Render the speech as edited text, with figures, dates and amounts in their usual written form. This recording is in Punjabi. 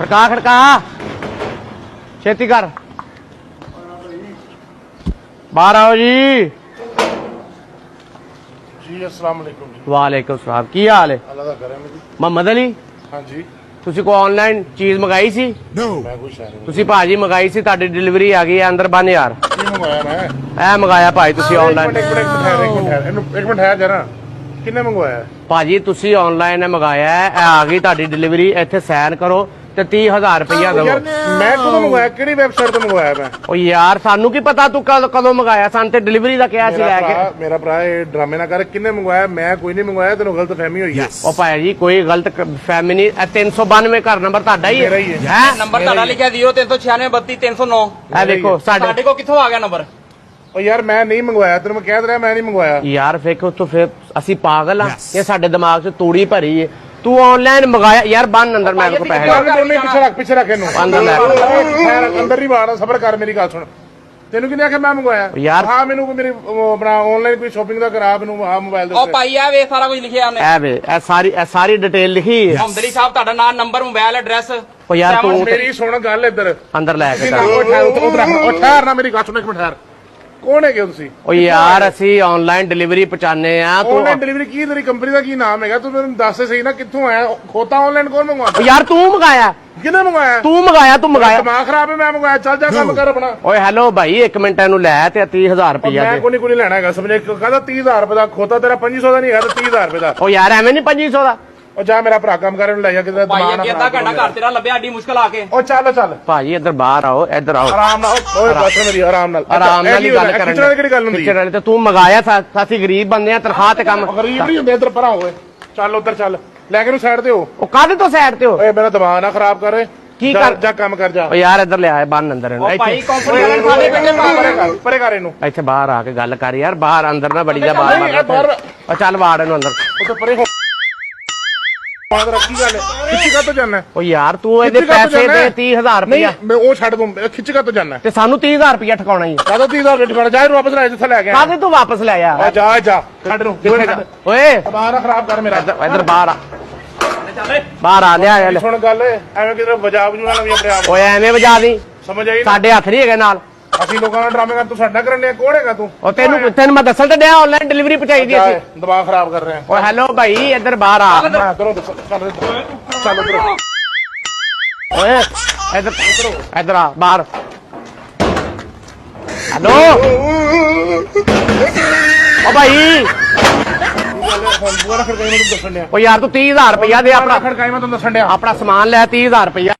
खड़का खड़का छेती कर बाहर आओ जी। जी अस्सलाम वालेकुम जी। वालेकुम सलाम की हाल है? अल्लाह दा करम है जी। मोहम्मद अली हाँ जी ਤੁਸੀਂ ਕੋ ਆਨਲਾਈਨ ਚੀਜ਼ ਮੰਗਾਈ ਸੀ? मैं कुछ है नहीं। ਤੁਸੀਂ ਭਾਜੀ ਮੰਗਾਈ ਸੀ, ਤੁਹਾਡੀ ਡਿਲੀਵਰੀ ਆ ਗਈ ਹੈ ਅੰਦਰ ਬੰਨ ਯਾਰ। की मंगवाया मैं? ਇਹ ਮੰਗਾਇਆ ਭਾਈ ਤੁਸੀਂ एक ਆਨਲਾइन। मिनट एक मिनट ठहर एक मिनट ठहर जरा किन्ने मंगवाया है? ਭਾਜੀ ਤੁਸੀਂ ਆਨਲਾइन ਮੰਗਾਇਆ ਹੈ, ਇਹ ਆ ਗਈ ਤੁਹਾਡੀ ਡਿਲੀਵਰੀ। ਇੱਥੇ ਸਾਈਨ ਕਰੋ ਤੇ 30000 ਰੁਪਇਆ यार ਦਿਓ। मैं कदों मंगवाया किहड़ी वेबसाइट तो मंगवाया मैं? ਉਹ ਯਾਰ ਸਾਨੂੰ ਕੀ ਪਤਾ ਤੂੰ ਕਦੋਂ ਮੰਗਾਇਆ? ਸਾਨੂੰ ਤੇ ਡਿਲੀਵਰੀ ਦਾ ਕਿਹਾ ਸੀ ਲੈ ਕੇ। मेरा भरा ये ड्रामे ना कर किन्ने मंगवाया? मैं कोई नहीं मंगवाया तेन गलत फहमी हुई है। ਉਹ ਭਾਈ ਜੀ ਕੋਈ ਗਲਤ ਫਹਿਮੀ ਨਹੀਂ। ਇਹ 392 ਘਰ ਨੰਬਰ ਤੁਹਾਡਾ ਹੀ मेरा ही है। ਹੈ? ਨੰਬਰ ਤੁਹਾਡਾ ਲਿਖਿਆ 0396 ਇਹ ਦੇਖੋ ਸਾਡੇ ਸਾਡੇ ਕੋਲ ਕਿੱਥੋਂ ਆ ਗਿਆ ਨੰਬਰ? और यार मैं नहीं मंगवाया तेन मैं कह रहा मैं नहीं मंगवाया। ਯਾਰ ਵੇਖੋ ਤੂੰ ਫਿਰ ਅਸੀਂ ਪਾਗਲ ਆ ਇਹ ਸਾਡੇ ਦਿਮਾਗ 'ਚ ਤੂੜੀ ਭਰੀ ਏ। ਤੂੰ ਆਨਲਾइन ਮੰਗਾਇਆ ਯਾਰ ਬੰਨ ਅੰਦਰ ਮੈਂ ਕੋ ਪੈਸੇ यार दोनों पीछे रख इनू अंदर लै। अंदर ही बाहर सबर कर मेरी गल सुन तेन कि आखिया मैं मंगवाया यार- हाँ मैनू मेरी अपना ऑनलाइन कोई शॉपिंग का करा मैनू हाँ मोबाइल ਉਹ ਭਾਈ ਆ ਵੇ ਸਾਰਾ ਕੁਝ ਲਿਖਿਆ ਉਹਨੇ। ਐ ਵੇ ਇਹ ਸਾਰੀ ਡਿਟੇਲ ਲਿਖੀ ਹੈ। ਹਮਦਲੀ ਸਾਹਿਬ ਤੁਹਾਡਾ ਨਾਮ ਨੰਬਰ ਮੋਬਾਈਲ ਐਡਰੈਸ। ਉਹ ਯਾਰ ਤੂੰ ਤੇ मेरी सुन गल इधर ਅੰਦਰ ਲੈ ਕੇ ठहर ना मेरी गल सुन एक मिनट ठहर कौन है तुसी ਉਹ ਯਾਰ ਅਸੀਂ ਆਨਲਾइन ਡਿਲੀਵਰੀ ਪਹੁੰਚਾने ਆ ਤੂੰ ऑनलाइन डिलीवरी की तेरी कंपनी का की नाम है तू मेरे दस से सही ना कित्थों आया खोता ऑनलाइन कौन मंगवाता ਉਹ ਯਾਰ ਤੂੰ ਮੰਗਾਇਆ किने मंगवाया ਤੂੰ ਮੰਗਾਇਆ दिमाग खराब है मैं मंगवाया चल जा काम कर अपना ਓਏ ਹੈਲੋ ਭਾਈ ਇੱਕ ਮਿੰਟ ਇਹਨੂੰ ਲੈ ਤੇ 30000 ਰੁਪਇਆ मैं ਦੇ। को नहीं लेना है समझे कहता 30,000 रुपए का खोता तेरा 2500 का नहीं है 30,000 रुपए का ਉਹ ਯਾਰ ਐਵੇਂ ਨਹੀਂ 2500 ਦਾ। और जा मेरा भरा काम करे ले जा किधर ਭਾਈ दिमाग ਅੱਗੇ ਅੱਧਾ ਘੰਟਾ ਘਰ ਤੇਰਾ ਲੱਭਿਆ ਏਡੀ ਮੁਸ਼ਕਲ ਆ ਕੇ। ओ चल चल ਭਾਜੀ ਇੱਧਰ ਬਾਹਰ ਆਓ ਇੱਧਰ ਆਓ आराम नाल ओए बस मेरी आराम नाल ਆਰਾਮ ਨਾਲ ਹੀ ਗੱਲ ਕਰਨ किचन की गल हुंदी kitchen ਵਾਲੀ ਤੇ ਤੂੰ ਮੰਗਾਇਆ ਅਸੀਂ ਗਰੀਬ ਬੰਦੇ ਆ ਤਨਖਾਹ ਤੇ ਕੰਮ। गरीब नहीं हुंदे इधर परा होए चल उधर चल लेके नु साइड ते हो ਉਹ ਕਾਹਦੇ ਤੋਂ ਸਾਈਡ ਤੇ ਹੋ? ओए मेरा दिमाग ना खराब कर की जा- कर- जा काम कर जा ਉਹ ਯਾਰ ਇੱਧਰ ਲਿਆ ਬੰਨ ਅੰਦਰ ਇਹਨੂੰ ਉਹ ਭਾਈ ਇੱਥੇ ਕੰਪਨੀ ਵਾਲੇ ਨੇ ਸਾਡੇ ਬੇਟੇ परे कर इनु ਇੱਥੇ ਬਾਹਰ ਆ ਕੇ ਗੱਲ ਕਰ ਯਾਰ। ਬਾਹਰ ਅੰਦਰ ਨਾ ਬੜੀ ਜਾ ਬਾਹਰ नहीं बाहर ਉਹ ਚੱਲ ਵਾੜ ਇਹਨੂੰ ਅੰਦਰ। उधर परे हो बाहर रखी गल खिच का तो जाना है ਉਹ ਯਾਰ ਤੂੰ ਇਹਦੇ खिच का तो ਪੈਸੇ जाना ਦੇ है। 30000 नहीं ਰੁਪਇਆ मैं वो छड़ दूं खिच का तो जाना है ਤੇ ਸਾਨੂੰ 30000 ਰੁਪਇਆ ਠਕਾਉਣਾ ਹੀ ਹੈ। कहता 30,000 रेट कर जा वापस ले जिथे ले गया ਕਾਹਦੇ ਤੂੰ ਵਾਪਸ ਲੈ ਆ? आ जा जा छड़ नु ਕਿੱਥੇ ਜਾ? ਓਏ दिमाग ना खराब कर मेरा ਇੱਧਰ ਬਾਹਰ ਆ ਬਾਹਰ ਆ ਲਿਆ ਲੈ। सुन गल एवें किधर वजा वजूना लगी अपने आप ਓਏ ਐਵੇਂ ਵਜਾ ਦੀ समझ आई ना ਸਾਡੇ ਹੱਥ ਨਹੀਂ ਹੈਗੇ ਨਾਲ। ਅਸੀਂ ਲੋਕਾਂ ਨਾਲ ਡਰਾਮੇ ਕਰ ਤੂੰ ਸਾਡਾ ਕਰਨੇ ਕੌਣ ਹੈਗਾ ਤੂੰ ਉਹ ਤੈਨੂੰ ਮੈਂ ਦੱਸਣ ਤੇ ਡਿਆ ਆਨਲਾਈਨ ਡਿਲੀਵਰੀ ਪਹੁੰਚਾਈ ਦੀ ਅਸੀਂ। ਦਿਮਾਗ ਖਰਾਬ ਕਰ ਰਹੇ ਓਏ ਹੈਲੋ ਭਾਈ ਇੱਧਰ ਬਾਹਰ ਆ। ਆ ਕਰੋ ਚੱਲ ਉਧਰ ਓਏ ਇੱਧਰ ਆ ਬਾਹਰ। ਹੈਲੋ ਓ ਭਾਈ ਬੂਆ ਖੜਕਾਈ ਮੈਂ ਤੈਨੂੰ ਦੱਸਣ ਡਿਆ ਓ ਯਾਰ ਤੂੰ 30000 ਰੁਪਇਆ ਦੇ ਆਪਣਾ ਖੜਕਾਈ ਮੈਂ ਤੈਨੂੰ ਦੱਸਣ ਡਿਆ ਆਪਣਾ ਸਮਾਨ ਲੈ 30000 ਰੁਪਇਆ।